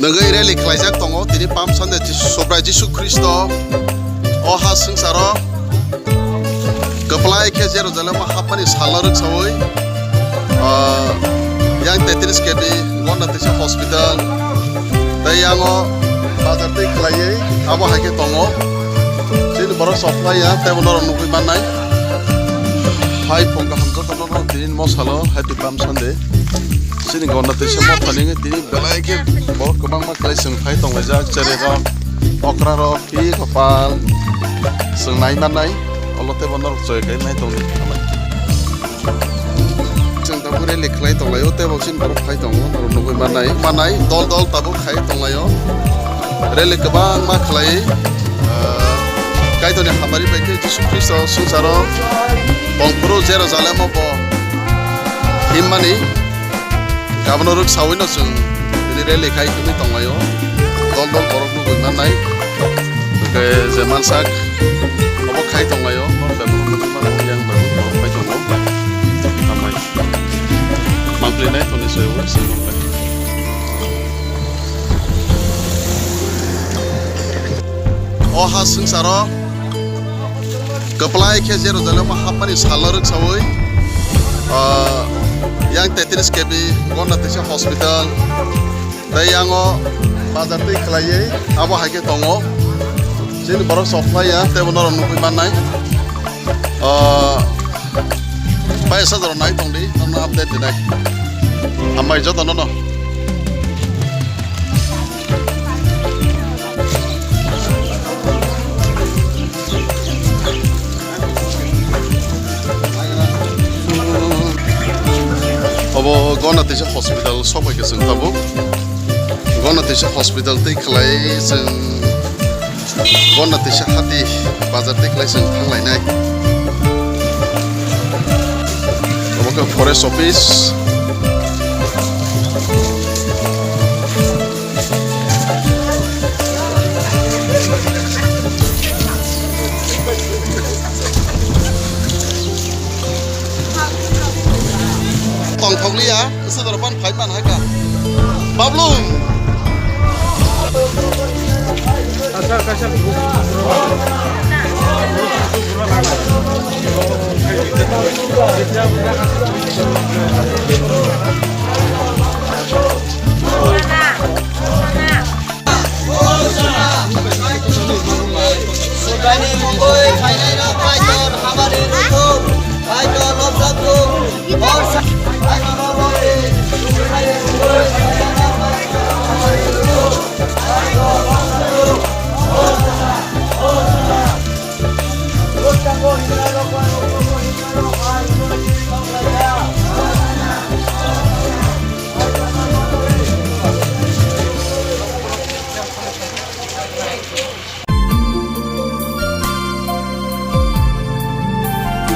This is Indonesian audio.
नोंगै रेलि खालायजाक दङ दिनै पाम सानदे सब्राय जिसु ख्रिस्ट' अहा संसाराव गोपलाय के जेरुजालेम हाबनानै सालनो रोंसावै yang 33 kebi gonna tisa hospital dai yango bazar tei khlaiye abo haike tongo sin boro supply ya te bonor nukui manai hai pongka hamjo tono din mosalo happy pam sunday sin gonna tisa mo thaninge dini belai ke bor kobang ma khlai sung phai tong ja chere ro okra ro ki kopal sung nai manai olote bonor joy kai nai tong Tabure leklai tonglayo te boksin borok khai tongo nukui manai dol tabuk khai tonglayo rele kebang ma khlai kaitoni hamari baike jisu kristo sungsaro bongpuro jerusalem bo himmani gabnoruk sawino jung ini rele khai kumi tonglayo dol borok nukui manai ke zeman sak obo khai tonglayo nor babur nukui manai yang babur borok khai tongo Mangklinai toni soyo singompai. Oha sengsara kepelai ke Jerusalem hampani salar sawoi yang 33 kebi gonna tisa hospital dai yango bazar tei khlaiye abo haike tongo jin boro supply ya te bonor nukui manai paisa dor nai tongdi nono update dinai amai joto nono obo gonna tisa hospital sobai ke sing tabu gonna tisa hospital tei khlai sing gonna tisa hati bazar tei khlai sing thanglai nai ke forest office tong thongli ya sederapan phaiman haka bablung kasar